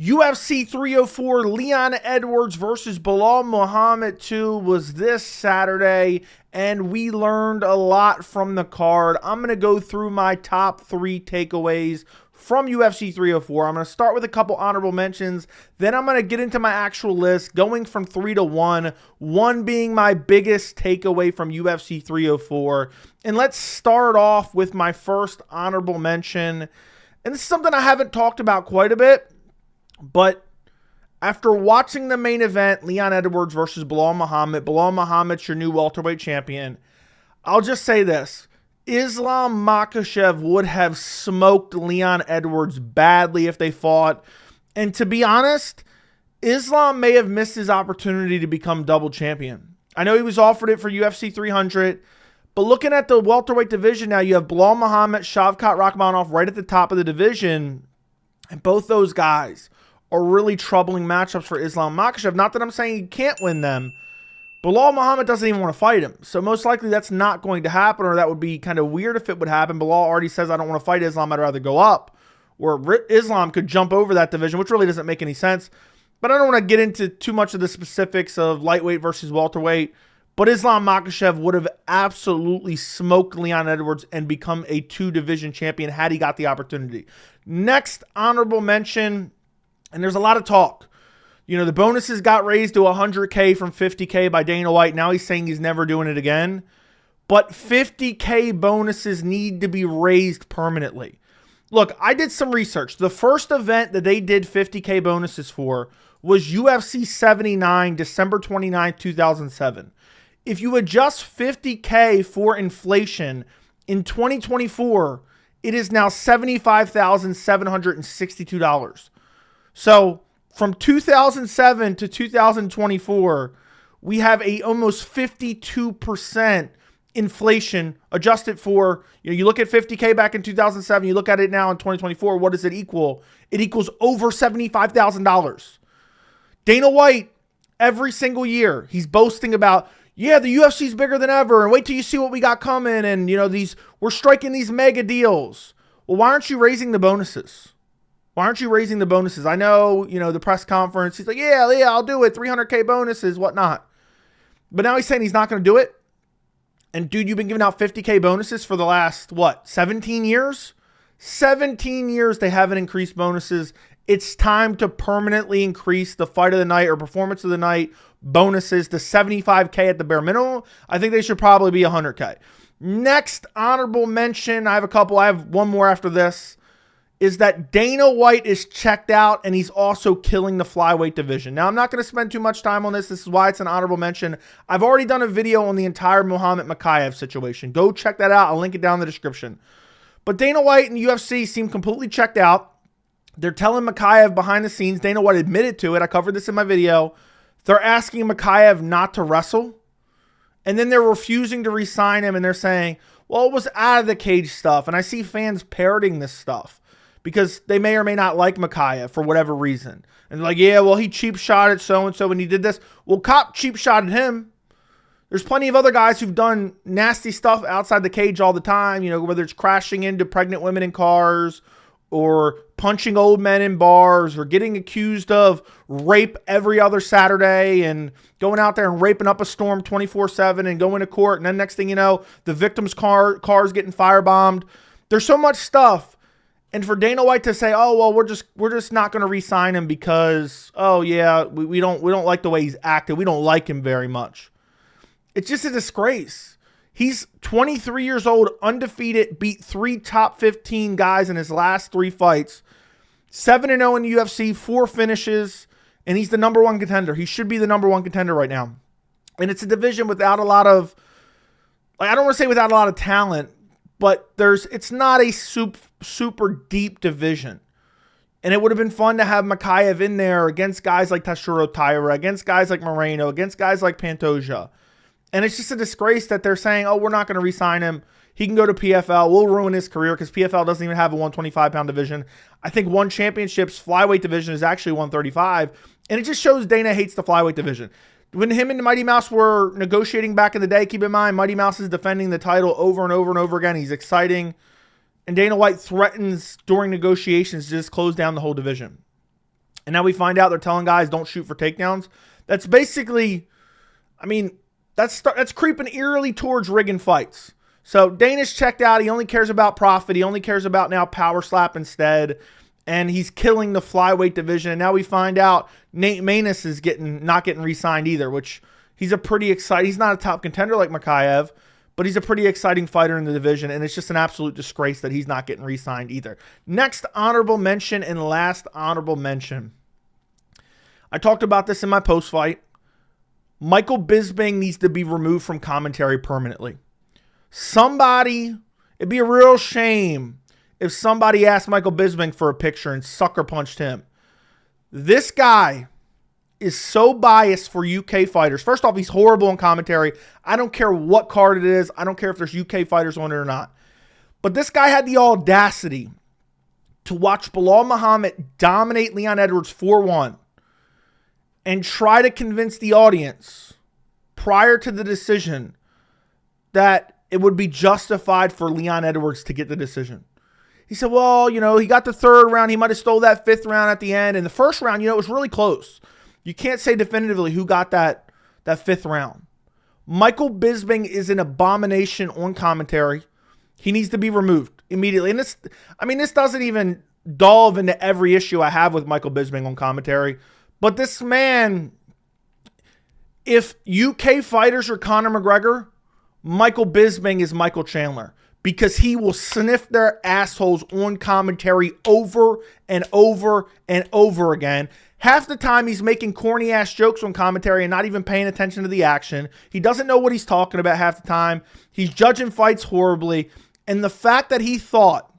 UFC 304, Leon Edwards versus Belal Muhammad 2 was this Saturday, and we learned a lot from the card. I'm going to go through my top 3 takeaways from UFC 304. I'm going to start with a couple honorable mentions, then I'm going to get into my actual list, going from 3 to 1, 1 being my biggest takeaway from UFC 304. And let's start off with my first honorable mention, and this is something I haven't talked about quite a bit. But after watching the main event, Leon Edwards versus Belal Muhammad's your new welterweight champion. I'll just say this. Islam Makhachev would have smoked Leon Edwards badly if they fought. And to be honest, Islam may have missed his opportunity to become double champion. I know he was offered it for UFC 300. But looking at the welterweight division now, you have Belal Muhammad, Shavkat Rakhmonov right at the top of the division. And both those guys are really troubling matchups for Islam Makhachev. Not that I'm saying he can't win them. Belal Muhammad doesn't even want to fight him. So most likely that's not going to happen, or that would be kind of weird if it would happen. Belal already says, I don't want to fight Islam. I'd rather go up. Or Islam could jump over that division, which really doesn't make any sense. But I don't want to get into too much of the specifics of lightweight versus welterweight. But Islam Makhachev would have absolutely smoked Leon Edwards and become a 2-division champion had he got the opportunity. Next honorable mention, and there's a lot of talk. You know, the bonuses got raised to $100K from $50K by Dana White. Now he's saying he's never doing it again. But $50K bonuses need to be raised permanently. Look, I did some research. The first event that they did $50K bonuses for was UFC 79, December 29, 2007. If you adjust $50K for inflation in 2024, it is now $75,762. So from 2007 to 2024, we have a almost 52% inflation adjusted for, you look at $50K back in 2007, you look at it now in 2024, what does it equal? It equals over $75,000. Dana White, every single year, he's boasting about, yeah, the UFC's bigger than ever, and wait till you see what we got coming, and we're striking these mega deals. Well, why aren't you raising the bonuses? Why aren't you raising the bonuses? I know, the press conference, he's like, yeah, I'll do it. 300K bonuses, whatnot. But now he's saying he's not going to do it. And dude, you've been giving out 50K bonuses for the last, 17 years? 17 years they haven't increased bonuses. It's time to permanently increase the fight of the night or performance of the night bonuses to 75K at the bare minimum. I think they should probably be 100K. Next honorable mention, I have one more after this, is that Dana White is checked out and he's also killing the flyweight division. Now, I'm not going to spend too much time on this. This is why it's an honorable mention. I've already done a video on the entire Muhammad Mokaev situation. Go check that out. I'll link it down in the description. But Dana White and UFC seem completely checked out. They're telling Mokaev behind the scenes, Dana White admitted to it, I covered this in my video, they're asking Mokaev not to wrestle. And then they're refusing to re-sign him, and they're saying, well, it was out of the cage stuff. And I see fans parroting this stuff because they may or may not like Mokaev for whatever reason. And they're like, yeah, well, he cheap-shotted so-and-so when he did this. Well, Cop cheap-shotted him. There's plenty of other guys who've done nasty stuff outside the cage all the time, whether it's crashing into pregnant women in cars or punching old men in bars or getting accused of rape every other Saturday and going out there and raping up a storm 24/7 and going to court. And then next thing you know, the victim's car's getting firebombed. There's so much stuff. And for Dana White to say, oh, well, we're just not going to re-sign him because, oh, yeah, we don't like the way he's acted. We don't like him very much. It's just a disgrace. He's 23 years old, undefeated, beat 3 top 15 guys in his last 3 fights. 7-0 in the UFC, 4 finishes, and he's the number 1 contender. He should be the number 1 contender right now. And it's a division without a lot of, I don't want to say without a lot of talent, but it's not a super deep division. And it would have been fun to have Mokaev in there against guys like Taishiro Taira, against guys like Moreno, against guys like Pantoja. And it's just a disgrace that they're saying, oh, we're not going to re-sign him. He can go to PFL. We'll ruin his career because PFL doesn't even have a 125-pound division. I think One Championship's flyweight division is actually 135. And it just shows Dana hates the flyweight division. When him and Mighty Mouse were negotiating back in the day, keep in mind, Mighty Mouse is defending the title over and over and over again. He's exciting. And Dana White threatens during negotiations to just close down the whole division. And now we find out they're telling guys don't shoot for takedowns. That's basically, I mean, that's creeping eerily towards rigging fights. So Dana's checked out. He only cares about profit. He only cares about now power slap instead. And he's killing the flyweight division. And now we find out Nate Maness is not getting re-signed either, which he's a pretty exciting. He's not a top contender like Mokaev, but he's a pretty exciting fighter in the division. And it's just an absolute disgrace that he's not getting re-signed either. Next honorable mention and last honorable mention. I talked about this in my post-fight. Michael Bisping needs to be removed from commentary permanently. It'd be a real shame if somebody asked Michael Bisping for a picture and sucker punched him. This guy is so biased for UK fighters. First off, he's horrible in commentary. I don't care what card it is. I don't care if there's UK fighters on it or not. But this guy had the audacity to watch Belal Muhammad dominate Leon Edwards 4-1 and try to convince the audience prior to the decision that it would be justified for Leon Edwards to get the decision. He said, well, he got the third round. He might have stole that fifth round at the end. And the first round, it was really close. You can't say definitively who got that fifth round. Michael Bisping is an abomination on commentary. He needs to be removed immediately. And this doesn't even delve into every issue I have with Michael Bisping on commentary. But this man, if UK fighters are Conor McGregor, Michael Bisping is Michael Chandler, because he will sniff their assholes on commentary over and over and over again. Half the time he's making corny ass jokes on commentary and not even paying attention to the action. He doesn't know what he's talking about half the time. He's judging fights horribly. And the fact that he thought,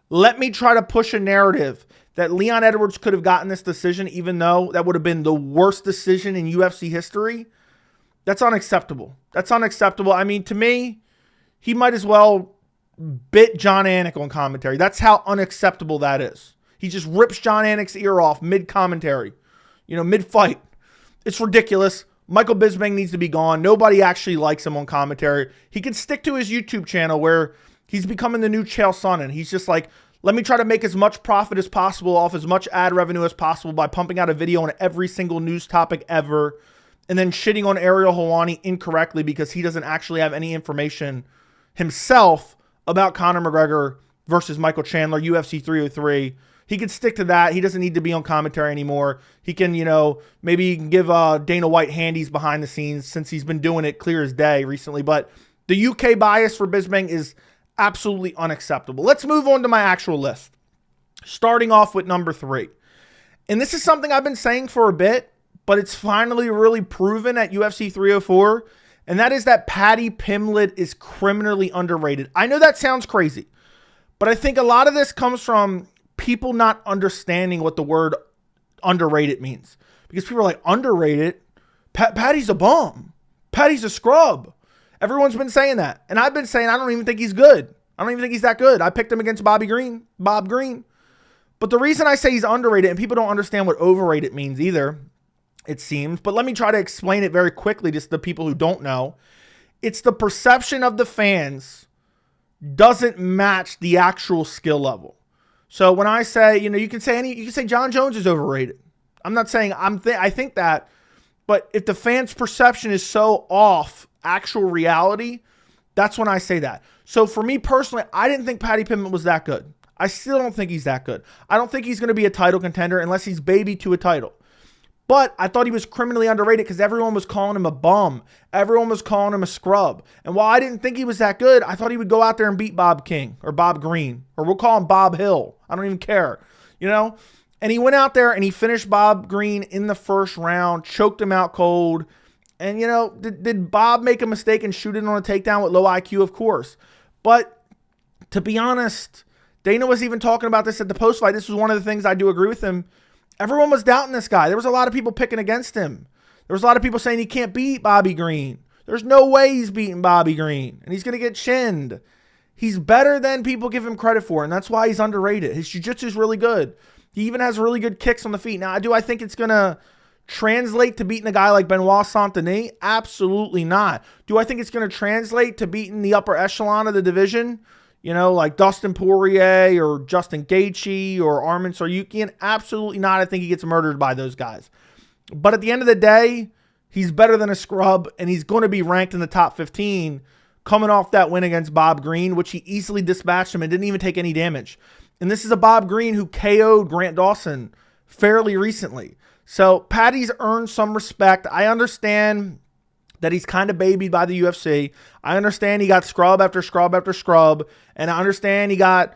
let me try to push a narrative that Leon Edwards could have gotten this decision, even though that would have been the worst decision in UFC history, that's unacceptable. That's unacceptable. I mean, to me, he might as well bit John Anik on commentary. That's how unacceptable that is. He just rips John Anik's ear off mid-commentary, mid-fight. It's ridiculous. Michael Bisping needs to be gone. Nobody actually likes him on commentary. He can stick to his YouTube channel where he's becoming the new Chael Sonnen. He's just like, let me try to make as much profit as possible off as much ad revenue as possible by pumping out a video on every single news topic ever, and then shitting on Ariel Helwani incorrectly because he doesn't actually have any information himself about Conor McGregor versus Michael Chandler, UFC 303. He can stick to that. He doesn't need to be on commentary anymore. He can, maybe he can give Dana White handies behind the scenes, since he's been doing it clear as day recently. But the UK bias for Bisping is absolutely unacceptable. Let's move on to my actual list. Starting off with number 3. And this is something I've been saying for a bit, but it's finally really proven at UFC 304. And that is that Paddy Pimblett is criminally underrated. I know that sounds crazy, but I think a lot of this comes from people not understanding what the word underrated means. Because people are like, underrated? Paddy's a bum. Paddy's a scrub. Everyone's been saying that. And I've been saying I don't even think he's good. I don't even think he's that good. I picked him against Bob Green. But the reason I say he's underrated, and people don't understand what overrated means either, it seems, but let me try to explain it very quickly just to the people who don't know. It's the perception of the fans doesn't match the actual skill level. So when I say, you can say Jon Jones is overrated. I'm not saying I think that, but if the fans' perception is so off actual reality, that's when I say that. So for me personally, I didn't think Paddy Pimblett was that good. I still don't think he's that good. I don't think he's going to be a title contender unless he's baby to a title. But I thought he was criminally underrated because everyone was calling him a bum. Everyone was calling him a scrub. And while I didn't think he was that good, I thought he would go out there and beat Bob King or Bob Green, or we'll call him Bob Hill. I don't even care, And he went out there and he finished Bob Green in the first round, choked him out cold. And, did Bob make a mistake and shoot it on a takedown with low IQ? Of course. But to be honest, Dana was even talking about this at the post-fight. This was one of the things I do agree with him. Everyone was doubting this guy. There was a lot of people picking against him. There was a lot of people saying he can't beat Bobby Green. There's no way he's beating Bobby Green. And he's going to get chinned. He's better than people give him credit for, and that's why he's underrated. His jiu-jitsu is really good. He even has really good kicks on the feet. Now, do I think it's going to translate to beating a guy like Benoit Saint-Denis? Absolutely not. Do I think it's going to translate to beating the upper echelon of the division? like Dustin Poirier or Justin Gaethje or Arman Tsarukyan. Absolutely not. I think he gets murdered by those guys. But at the end of the day, he's better than a scrub, and he's going to be ranked in the top 15 coming off that win against Bob Green, which he easily dispatched him and didn't even take any damage. And this is a Bob Green who KO'd Grant Dawson fairly recently. So Paddy's earned some respect. I understand that he's kind of babied by the UFC. I understand he got scrub after scrub after scrub. And I understand he got,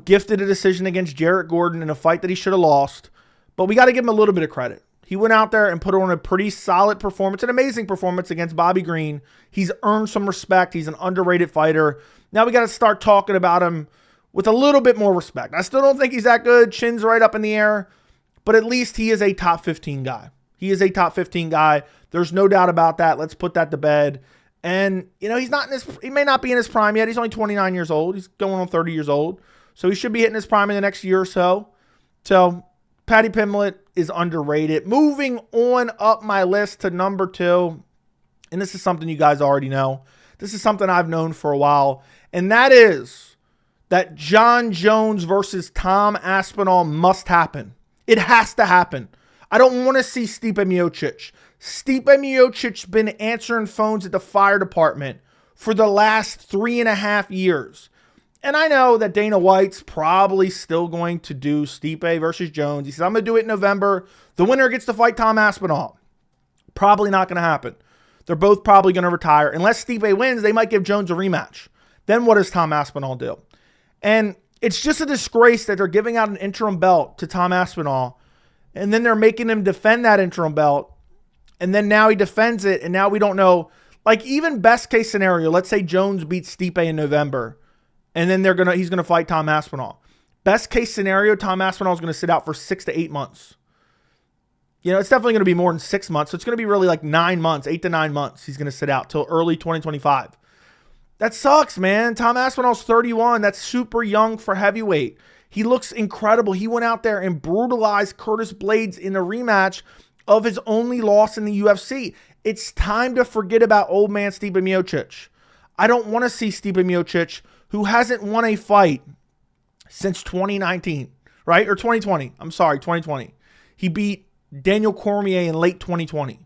gifted a decision against Jarrett Gordon in a fight that he should have lost. But we got to give him a little bit of credit. He went out there and put on a pretty solid performance, an amazing performance against Bobby Green. He's earned some respect. He's an underrated fighter. Now we got to start talking about him with a little bit more respect. I still don't think he's that good. Chin's right up in the air. But at least he is a top 15 guy. He is a top 15 guy. There's no doubt about that. Let's put that to bed. And, he may not be in his prime yet. He's only 29 years old. He's going on 30 years old. So he should be hitting his prime in the next year or so. So Paddy Pimblett is underrated. Moving on up my list to number 2. And this is something you guys already know. This is something I've known for a while. And that is that Jon Jones versus Tom Aspinall must happen. It has to happen. I don't want to see Stipe Miocic. Stipe Miocic's been answering phones at the fire department for the last 3.5 years. And I know that Dana White's probably still going to do Stipe versus Jones. He says, I'm going to do it in November. The winner gets to fight Tom Aspinall. Probably not going to happen. They're both probably going to retire. Unless Stipe wins, they might give Jones a rematch. Then what does Tom Aspinall do? And it's just a disgrace that they're giving out an interim belt to Tom Aspinall, and then they're making him defend that interim belt, and then now he defends it, and now we don't know. Like, even best case scenario, let's say Jones beats Stipe in November, and then he's gonna fight Tom Aspinall. Best case scenario, Tom Aspinall is gonna sit out for 6 to 8 months. It's definitely gonna be more than 6 months. So it's gonna be really like 9 months, 8 to 9 months. He's gonna sit out till early 2025. That sucks, man. Tom Aspinall's 31. That's super young for heavyweight. He looks incredible. He went out there and brutalized Curtis Blaydes in a rematch of his only loss in the UFC. It's time to forget about old man Stipe Miocic. I don't want to see Stipe Miocic, who hasn't won a fight since 2019, right? Or 2020. I'm sorry, 2020. He beat Daniel Cormier in late 2020.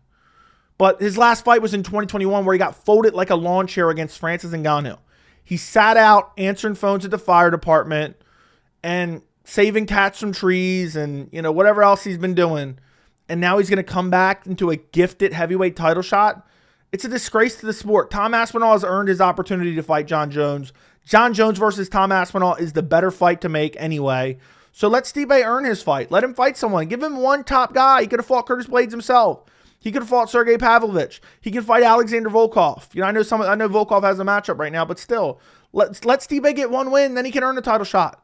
But his last fight was in 2021 where he got folded like a lawn chair against Francis Ngannou. He sat out answering phones at the fire department and saving cats from trees and, whatever else he's been doing. And now he's going to come back into a gifted heavyweight title shot. It's a disgrace to the sport. Tom Aspinall has earned his opportunity to fight Jon Jones. Jon Jones versus Tom Aspinall is the better fight to make anyway. So let Stipe earn his fight. Let him fight someone. Give him one top guy. He could have fought Curtis Blaydes himself. He could have fought Sergey Pavlovich. He can fight Alexander Volkov. I know Volkov has a matchup right now, but still, let Stipe get one win, then he can earn a title shot.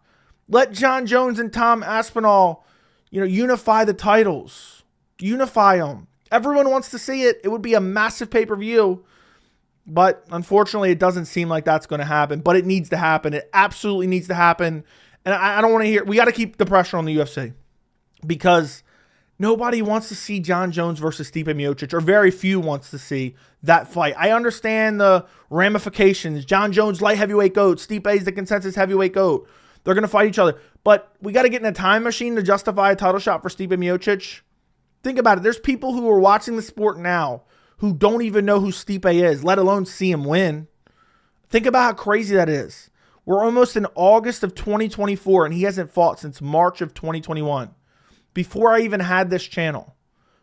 Let Jon Jones and Tom Aspinall, unify the titles. Unify them. Everyone wants to see it. It would be a massive pay-per-view, but unfortunately, it doesn't seem like that's going to happen. But it needs to happen. It absolutely needs to happen. And I don't want to hear. We got to keep the pressure on the UFC because nobody wants to see Jon Jones versus Stipe Miocic, or very few wants to see that fight. I understand the ramifications. Jon Jones, light heavyweight GOAT. Stipe is the consensus heavyweight GOAT. They're going to fight each other. But we got to get in a time machine to justify a title shot for Stipe Miocic. Think about it. There's people who are watching the sport now who don't even know who Stipe is, let alone see him win. Think about how crazy that is. We're almost in August of 2024, and he hasn't fought since March of 2021. Before I even had this channel.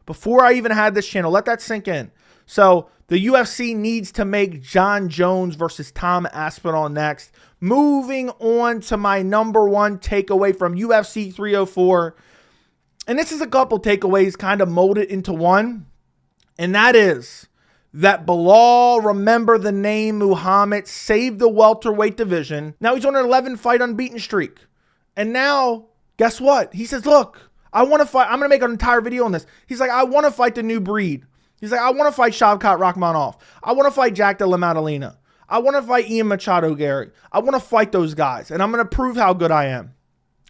Let that sink in. So the UFC needs to make Jon Jones versus Tom Aspinall next. Moving on to my number 1 takeaway from UFC 304. And this is a couple takeaways kind of molded into one. And that is that Belal, remember the name Muhammad, saved the welterweight division. Now he's on an 11-fight unbeaten streak. And now, guess what? He says, look, I want to fight. I'm going to make an entire video on this. He's like, I want to fight the new breed. He's like, I want to fight Shavkat Rakhmonov. I want to fight Jack Della Maddalena. I want to fight Ian Machado Gary. I want to fight those guys. And I'm going to prove how good I am.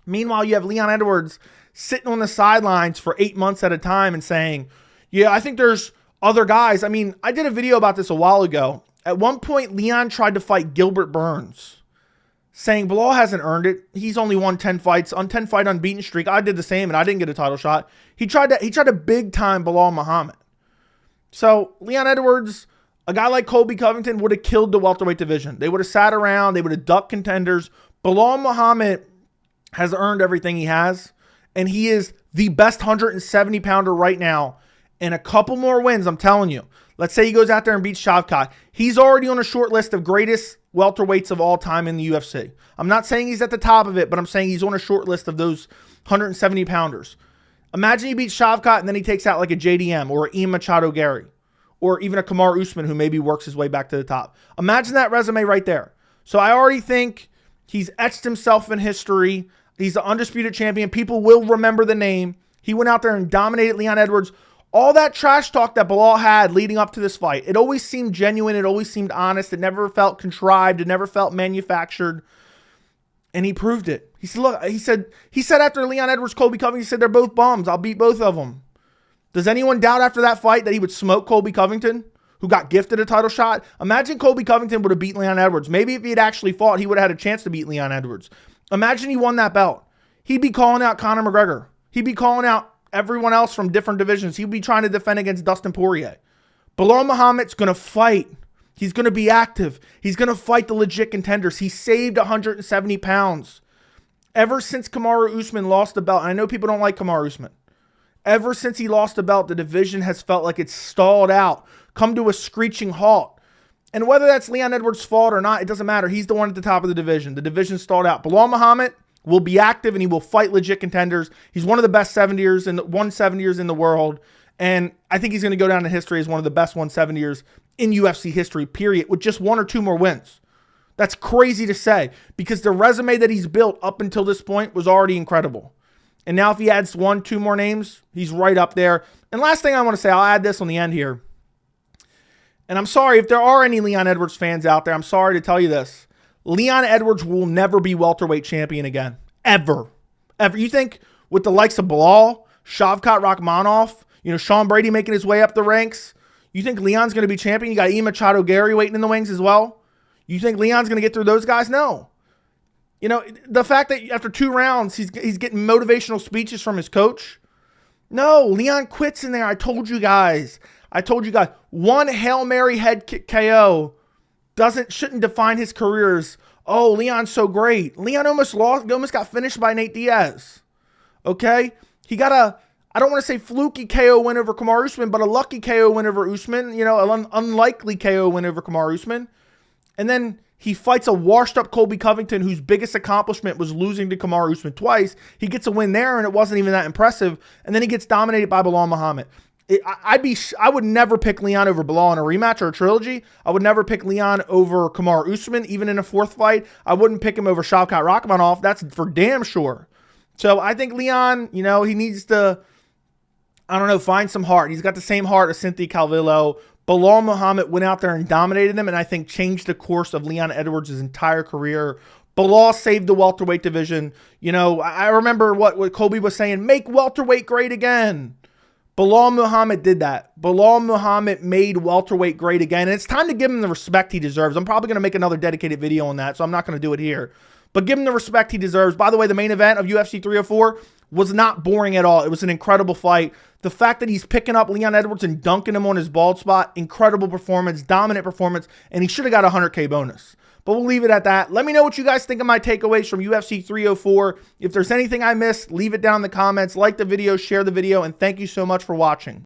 Meanwhile, you have Leon Edwards sitting on the sidelines for 8 months at a time and saying, yeah, I think there's other guys. I mean, I did a video about this a while ago. At one point, Leon tried to fight Gilbert Burns. saying Belal hasn't earned it. He's only won 10 fights on 10 fight unbeaten streak. I did the same and I didn't get a title shot. He tried to big time Belal Muhammad. So Leon Edwards, a guy like Colby Covington would have killed the welterweight division. They would have sat around. They would have ducked contenders. Belal Muhammad has earned everything he has, and he is the best 170-pounder right now. And a couple more wins, I'm telling you. Let's say he goes out there and beats Shavkat. He's already on a short list of greatest welterweights of all time in the UFC. I'm not saying he's at the top of it, but I'm saying he's on a short list of those 170-pounders. Imagine he beats Shavkat and then he takes out like a JDM or Ian Machado Gary or even a Kamaru Usman who maybe works his way back to the top. Imagine that resume right there. So I already think he's etched himself in history. He's the undisputed champion. People will remember the name. He went out there and dominated Leon Edwards. All that trash talk that Belal had leading up to this fight, it always seemed genuine. It always seemed honest. It never felt contrived. It never felt manufactured. And he proved it. He said, look, he said after Leon Edwards, Colby Covington, he said, they're both bums. I'll beat both of them. Does anyone doubt after that fight that he would smoke Colby Covington, who got gifted a title shot? Imagine Colby Covington would have beat Leon Edwards. Maybe if he had actually fought, he would have had a chance to beat Leon Edwards. Imagine he won that belt. He'd be calling out Conor McGregor. He'd be calling out everyone else from different divisions. He'd be trying to defend against Dustin Poirier. Belal Muhammad's going to fight. He's going to be active. He's going to fight the legit contenders. He saved 170 pounds. Ever since Kamaru Usman lost the belt, and I know people don't like Kamaru Usman. Ever since he lost the belt, the division has felt like it's stalled out, come to a screeching halt. And whether that's Leon Edwards' fault or not, it doesn't matter. He's the one at the top of the division. The division stalled out. Belal Muhammad will be active and he will fight legit contenders. He's one of the best 170ers in the world. And I think he's going to go down in history as one of the best 170ers in UFC history, period, with just one or two more wins. That's crazy to say because the resume that he's built up until this point was already incredible. And now if he adds one, two more names, he's right up there. And last thing I want to say, I'll add this on the end here. And I'm sorry if there are any Leon Edwards fans out there. I'm sorry to tell you this. Leon Edwards will never be welterweight champion again. Ever. Ever. You think with the likes of Belal, Shavkat Rakhmonov, Sean Brady making his way up the ranks, you think Leon's going to be champion? You got Ian Machado Gary waiting in the wings as well. You think Leon's going to get through those guys? No. The fact that after 2 rounds, he's getting motivational speeches from his coach. No, Leon quits in there. I told you guys. One Hail Mary head kick KO shouldn't define his career as, oh, Leon's so great. Leon almost got finished by Nate Diaz. Okay? He got I don't want to say fluky KO win over Kamaru Usman, but a lucky KO win over Usman, an unlikely KO win over Kamaru Usman. And then he fights a washed-up Colby Covington whose biggest accomplishment was losing to Kamaru Usman twice. He gets a win there, and it wasn't even that impressive. And then he gets dominated by Belal Muhammad. I would never pick Leon over Belal in a rematch or a trilogy. I would never pick Leon over Kamaru Usman, even in a 4th fight. I wouldn't pick him over Shavkat Rakhmonov. That's for damn sure. So I think Leon, he needs to, find some heart. He's got the same heart as Cynthia Calvillo. Belal Muhammad went out there and dominated him, and I think changed the course of Leon Edwards' entire career. Belal saved the welterweight division. I remember what Colby was saying, make welterweight great again. Belal Muhammad did that. Belal Muhammad made welterweight great again, and it's time to give him the respect he deserves. I'm probably going to make another dedicated video on that, so I'm not going to do it here. But give him the respect he deserves. By the way, the main event of UFC 304 was not boring at all. It was an incredible fight. The fact that he's picking up Leon Edwards and dunking him on his bald spot, incredible performance, dominant performance, and he should have got a 100K bonus. But we'll leave it at that. Let me know what you guys think of my takeaways from UFC 304. If there's anything I missed, leave it down in the comments. Like the video, share the video, and thank you so much for watching.